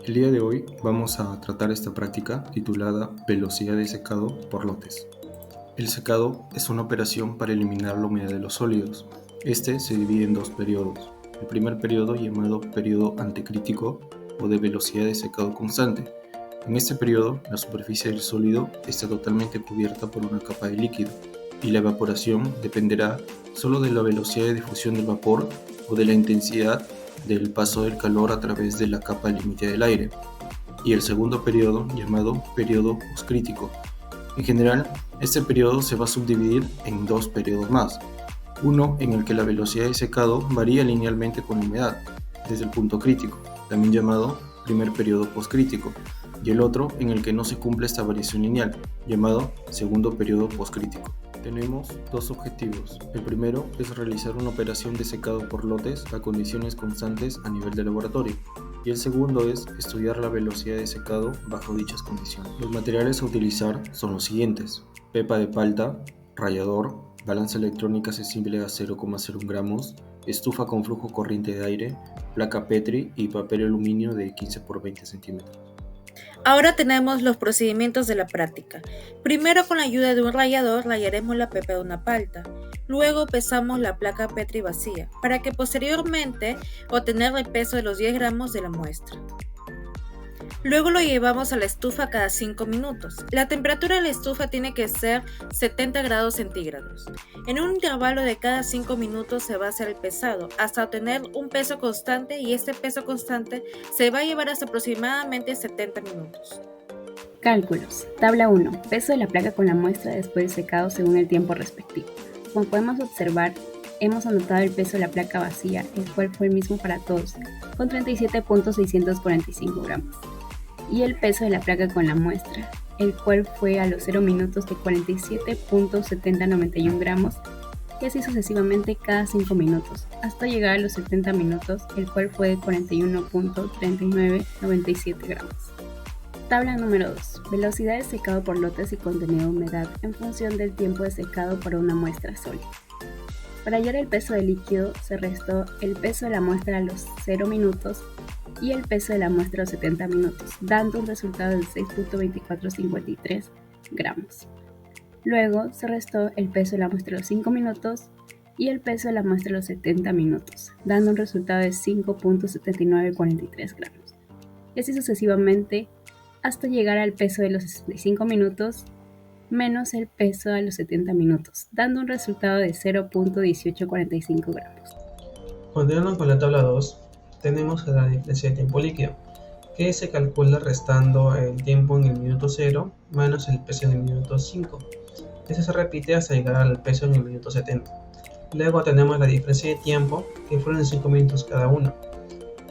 El día de hoy vamos a tratar esta práctica titulada velocidad de secado por lotes. El secado es una operación para eliminar la humedad de los sólidos. Este se divide en dos periodos. El primer periodo, llamado periodo antecrítico o de velocidad de secado constante. En este periodo, la superficie del sólido está totalmente cubierta por una capa de líquido y la evaporación dependerá solo de la velocidad de difusión del vapor o de la intensidad del paso del calor a través de la capa límite del aire. Y el segundo periodo, llamado periodo postcrítico. En general, este periodo se va a subdividir en dos periodos más. Uno en el que la velocidad de secado varía linealmente con la humedad, desde el punto crítico, también llamado primer periodo postcrítico, y el otro en el que no se cumple esta variación lineal, llamado segundo periodo postcrítico. Tenemos dos objetivos. El primero es realizar una operación de secado por lotes a condiciones constantes a nivel de laboratorio. Y el segundo es estudiar la velocidad de secado bajo dichas condiciones. Los materiales a utilizar son los siguientes: pepa de palta, rallador, balanza electrónica accesible a 0,01 gramos, estufa con flujo corriente de aire, placa Petri y papel aluminio de 15 por 20 centímetros. Ahora tenemos los procedimientos de la práctica. Primero, con la ayuda de un rallador, rallaremos la pepa de una palta. Luego pesamos la placa Petri vacía, para que posteriormente obtener el peso de los 10 gramos de la muestra. Luego lo llevamos a la estufa cada 5 minutos. La temperatura de la estufa tiene que ser 70 grados centígrados. En un intervalo de cada 5 minutos se va a hacer el pesado hasta obtener un peso constante, y este peso constante se va a llevar hasta aproximadamente 70 minutos. Cálculos. Tabla 1. Peso de la placa con la muestra después de secado según el tiempo respectivo. Como podemos observar, hemos anotado el peso de la placa vacía, el cual fue el mismo para todos, con 37.645 gramos. Y el peso de la placa con la muestra, el cual fue a los 0 minutos de 47.7091 gramos, y así sucesivamente cada 5 minutos, hasta llegar a los 70 minutos, el cual fue de 41.3997 gramos. Tabla número 2. Velocidad de secado por lotes y contenido de humedad en función del tiempo de secado para una muestra sólida. Para hallar el peso del líquido, se restó el peso de la muestra a los 0 minutos y el peso de la muestra a los 70 minutos, dando un resultado de 6.2453 gramos. Luego se restó el peso de la muestra a los 5 minutos y el peso de la muestra a los 70 minutos, dando un resultado de 5.7943 gramos. Y así sucesivamente hasta llegar al peso de los 65 minutos menos el peso a los 70 minutos, dando un resultado de 0.1845 gramos. Continuando con la tabla 2, tenemos la diferencia de tiempo líquido, que se calcula restando el tiempo en el minuto 0 menos el peso en el minuto 5. Esto se repite hasta llegar al peso en el minuto 70. Luego tenemos la diferencia de tiempo, que fueron 5 minutos cada uno.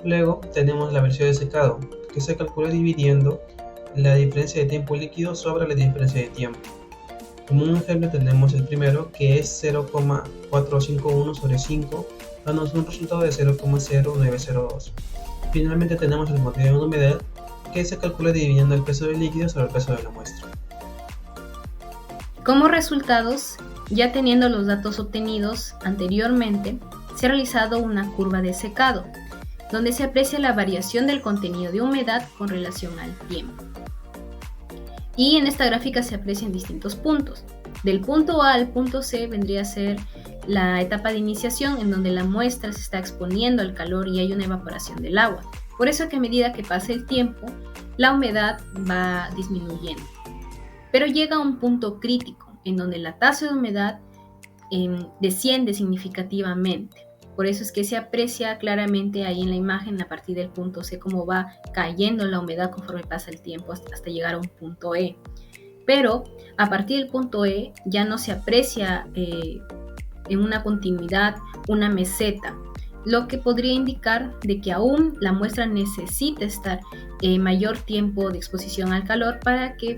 Luego tenemos la velocidad de secado, que se calcula dividiendo la diferencia de tiempo líquido sobre la diferencia de tiempo. Como un ejemplo tenemos el primero, que es 0,451 sobre 5, dándonos un resultado de 0,0902. Finalmente tenemos el material de humedad, que se calcula dividiendo el peso del líquido sobre el peso de la muestra. Como resultados, ya teniendo los datos obtenidos anteriormente, se ha realizado una curva de secado, donde se aprecia la variación del contenido de humedad con relación al tiempo. Y en esta gráfica se aprecian distintos puntos. Del punto A al punto C vendría a ser la etapa de iniciación, en donde la muestra se está exponiendo al calor y hay una evaporación del agua. Por eso que a medida que pasa el tiempo, la humedad va disminuyendo. Pero llega a un punto crítico, en donde la tasa de humedad desciende significativamente. Por eso es que se aprecia claramente ahí en la imagen, a partir del punto C, cómo va cayendo la humedad conforme pasa el tiempo hasta llegar a un punto E. Pero a partir del punto E ya no se aprecia en una continuidad una meseta, lo que podría indicar de que aún la muestra necesita estar mayor tiempo de exposición al calor para que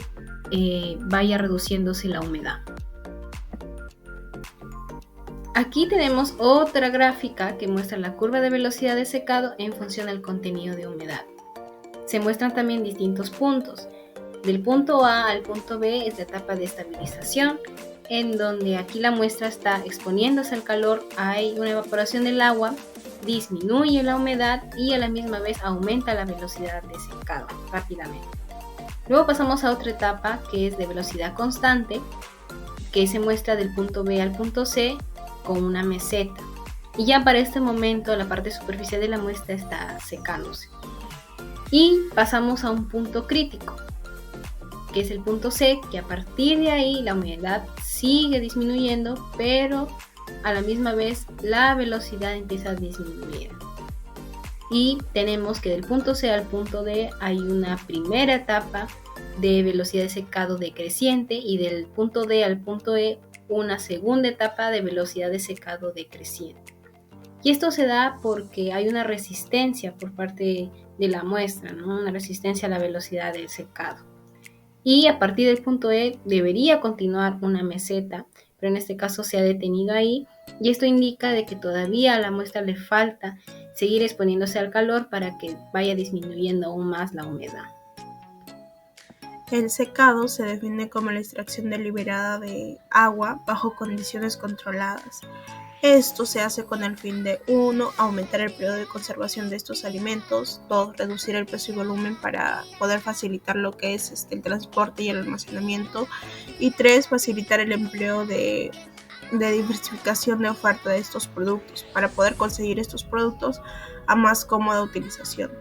vaya reduciéndose la humedad. Aquí tenemos otra gráfica que muestra la curva de velocidad de secado en función al contenido de humedad. Se muestran también distintos puntos. Del punto A al punto B es la etapa de estabilización, en donde aquí la muestra está exponiéndose al calor, hay una evaporación del agua, disminuye la humedad y a la misma vez aumenta la velocidad de secado rápidamente. Luego pasamos a otra etapa que es de velocidad constante, que se muestra del punto B al punto C con una meseta. Y ya para este momento la parte superficial de la muestra está secándose. Y pasamos a un punto crítico, que es el punto C, que a partir de ahí la humedad sigue disminuyendo, pero a la misma vez la velocidad empieza a disminuir. Y tenemos que del punto C al punto D hay una primera etapa de velocidad de secado decreciente y del punto D al punto E una segunda etapa de velocidad de secado decreciente. Y esto se da porque hay una resistencia por parte de la muestra, ¿no? Una resistencia a la velocidad del secado. Y a partir del punto E debería continuar una meseta, pero en este caso se ha detenido ahí, y esto indica de que todavía a la muestra le falta seguir exponiéndose al calor para que vaya disminuyendo aún más la humedad. El secado se define como la extracción deliberada de agua bajo condiciones controladas. Esto se hace con el fin de 1. Aumentar el periodo de conservación de estos alimentos, 2. Reducir el peso y volumen para poder facilitar lo que es el transporte y el almacenamiento, y 3. Facilitar el empleo de diversificación de oferta de estos productos para poder conseguir estos productos a más cómoda utilización.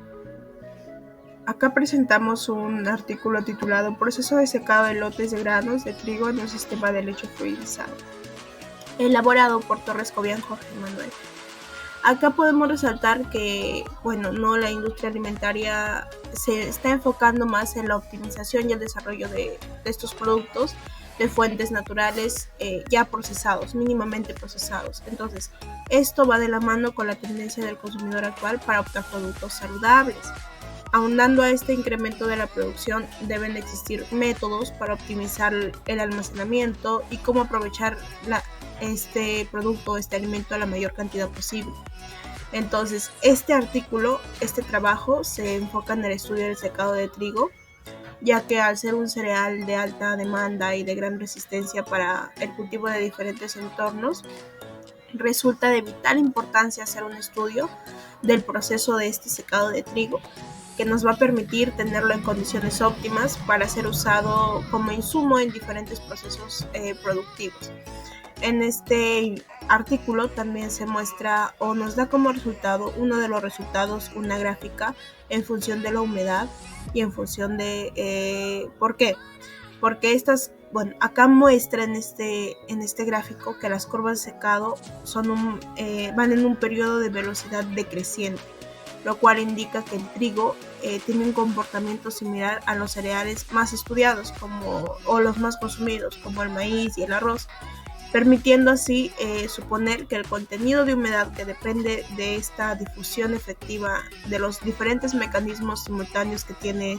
Acá presentamos un artículo titulado Proceso de secado de lotes de granos de trigo en un sistema de leche fluidizado, elaborado por Torres Cobian Jorge Manuel. Acá podemos resaltar que, la industria alimentaria se está enfocando más en la optimización y el desarrollo de estos productos de fuentes naturales ya procesados, mínimamente procesados. Entonces, esto va de la mano con la tendencia del consumidor actual para optar por productos saludables. Ahondando a este incremento de la producción, deben existir métodos para optimizar el almacenamiento y cómo aprovechar este alimento a la mayor cantidad posible. Entonces, este trabajo se enfoca en el estudio del secado de trigo, ya que al ser un cereal de alta demanda y de gran resistencia para el cultivo de diferentes entornos, resulta de vital importancia hacer un estudio del proceso de este secado de trigo, que nos va a permitir tenerlo en condiciones óptimas para ser usado como insumo en diferentes procesos productivos. En este artículo también se muestra o nos da como resultado, uno de los resultados, una gráfica en función de la humedad y en función de ¿por qué? Porque acá muestra en este gráfico que las curvas de secado van en un periodo de velocidad decreciente, lo cual indica que el trigo tiene un comportamiento similar a los cereales más estudiados o los más consumidos, como el maíz y el arroz, permitiendo así suponer que el contenido de humedad que depende de esta difusión efectiva de los diferentes mecanismos simultáneos que tiene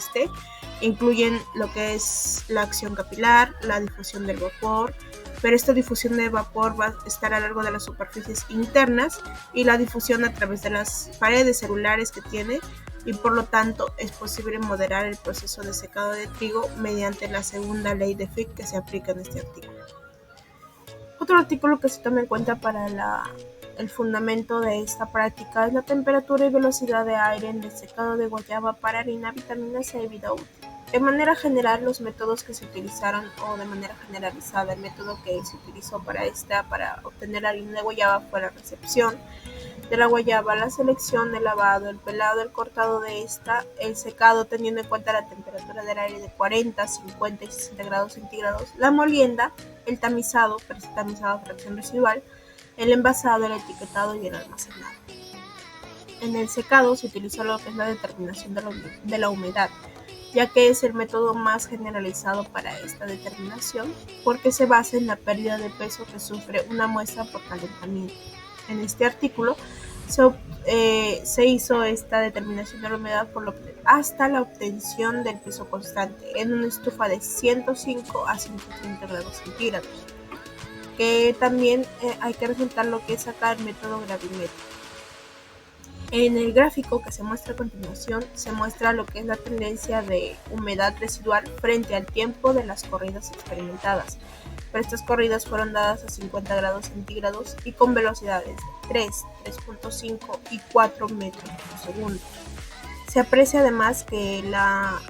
incluyen lo que es la acción capilar, la difusión del vapor, pero esta difusión de vapor va a estar a lo largo de las superficies internas y la difusión a través de las paredes celulares que tiene, y por lo tanto es posible moderar el proceso de secado de trigo mediante la segunda ley de Fick que se aplica en este artículo. Otro artículo que se toma en cuenta para el fundamento de esta práctica es la temperatura y velocidad de aire en el secado de guayaba para harina, vitamina C y vida útil. De manera general, los métodos que se utilizaron, o de manera generalizada, el método que se utilizó para obtener harina de guayaba fue la recepción de la guayaba, la selección, el lavado, el pelado, el cortado de el secado teniendo en cuenta la temperatura del aire de 40, 50 y 60 grados centígrados, la molienda, el tamizado, tamizado a fracción residual, el envasado, el etiquetado y el almacenado. En el secado se utilizó lo que es la determinación de la humedad, ya que es el método más generalizado para esta determinación, porque se basa en la pérdida de peso que sufre una muestra por calentamiento. En este artículo se hizo esta determinación de la humedad hasta la obtención del peso constante en una estufa de 105 a 130 grados centígrados, que también hay que resaltar lo que es acá el método gravimétrico. En el gráfico que se muestra a continuación se muestra lo que es la tendencia de humedad residual frente al tiempo de las corridas experimentadas. pero estas corridas fueron dadas a 50 grados centígrados y con velocidades de 3, 3.5 y 4 metros por segundo. Se aprecia además que la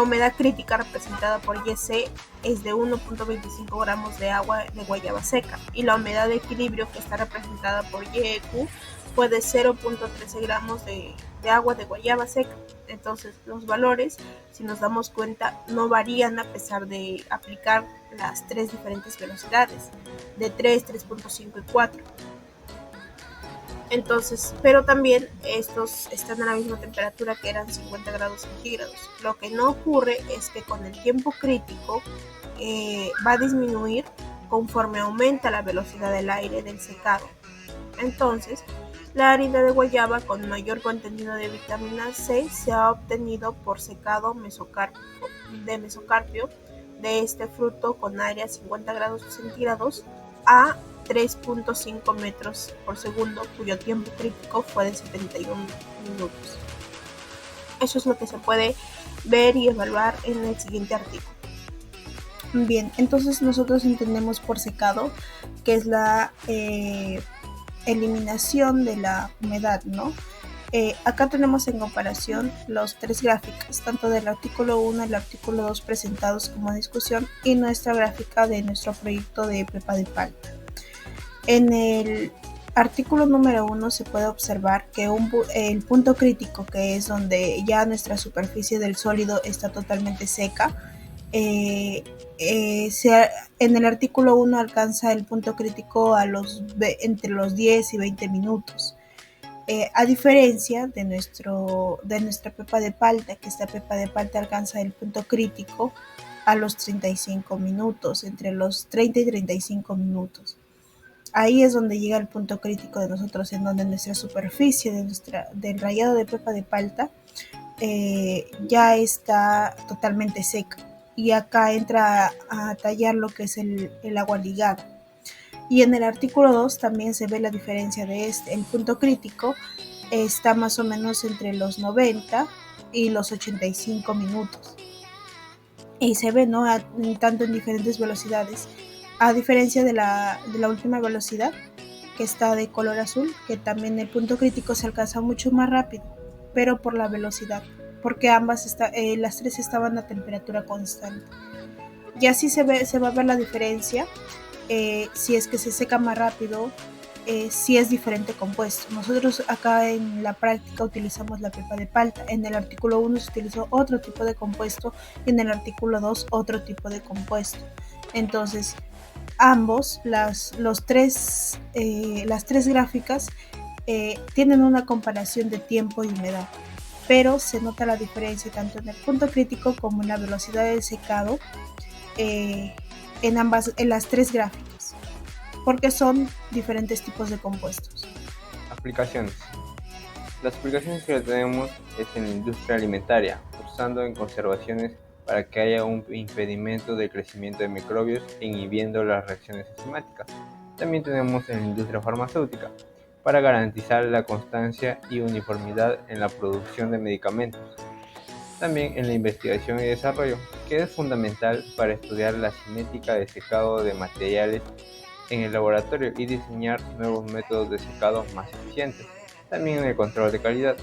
humedad crítica representada por YC es de 1.25 gramos de agua de guayaba seca y la humedad de equilibrio que está representada por YEQ fue de 0.13 gramos de agua de guayaba seca. Entonces los valores, si nos damos cuenta, no varían a pesar de aplicar las tres diferentes velocidades de 3, 3.5 y 4. Entonces, pero también estos están a la misma temperatura que eran 50 grados centígrados. Lo que no ocurre es que con el tiempo crítico va a disminuir conforme aumenta la velocidad del aire del secado. Entonces, la harina de guayaba con mayor contenido de vitamina C se ha obtenido por secado de mesocarpio de este fruto con aire a 50 grados centígrados a 3.5 metros por segundo, cuyo tiempo crítico fue de 71 minutos. Eso es lo que se puede ver y evaluar en el siguiente artículo. Bien, entonces nosotros entendemos por secado que es la eliminación de la humedad, ¿no? Acá tenemos en comparación los tres gráficas, tanto del artículo 1 y el artículo 2 presentados como discusión y nuestra gráfica de nuestro proyecto de pepa de palta. En el artículo número 1 se puede observar que el punto crítico, que es donde ya nuestra superficie del sólido está totalmente seca, en el artículo 1 alcanza el punto crítico entre los 10 y 20 minutos. A diferencia de nuestra pepa de palta, que esta pepa de palta alcanza el punto crítico a los 35 minutos, entre los 30 y 35 minutos. Ahí es donde llega el punto crítico de nosotros, en donde nuestra superficie del rallado de pepa de palta ya está totalmente seca. Y acá entra a tallar lo que es el agua ligada. Y en el artículo 2 también se ve la diferencia de el punto crítico está más o menos entre los 90 y los 85 minutos. Y se ve, ¿no? Tanto en diferentes velocidades. A diferencia de la última velocidad, que está de color azul, que también el punto crítico se alcanza mucho más rápido, pero por la velocidad, porque las tres estaban a temperatura constante. Y así se va a ver la diferencia, si es que se seca más rápido, si es diferente compuesto. Nosotros acá en la práctica utilizamos la pepa de palta. En el artículo 1 se utilizó otro tipo de compuesto y en el artículo 2 otro tipo de compuesto. Entonces, ambos, las tres gráficas tienen una comparación de tiempo y humedad, pero se nota la diferencia tanto en el punto crítico como en la velocidad del secado en las tres gráficas, porque son diferentes tipos de compuestos. Aplicaciones. Las aplicaciones que tenemos es en la industria alimentaria, usando en conservaciones para que haya un impedimento del crecimiento de microbios e inhibiendo las reacciones enzimáticas. También tenemos en la industria farmacéutica, para garantizar la constancia y uniformidad en la producción de medicamentos. También en la investigación y desarrollo, que es fundamental para estudiar la cinética de secado de materiales en el laboratorio y diseñar nuevos métodos de secado más eficientes. También en el control de calidad,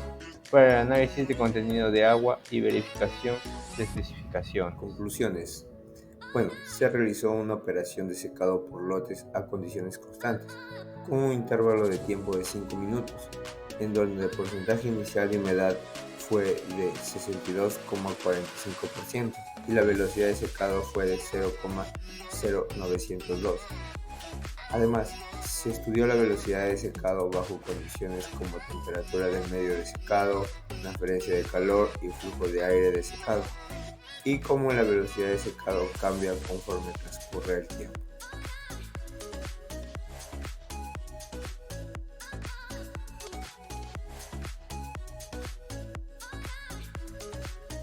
para el análisis de contenido de agua y verificación de especificación. Conclusiones. Bueno, se realizó una operación de secado por lotes a condiciones constantes, con un intervalo de tiempo de 5 minutos, en donde el porcentaje inicial de humedad fue de 62,45% y la velocidad de secado fue de 0,0902. Además, se estudió la velocidad de secado bajo condiciones como temperatura del medio de secado, transferencia de calor y flujo de aire de secado, y cómo la velocidad de secado cambia conforme transcurre el tiempo.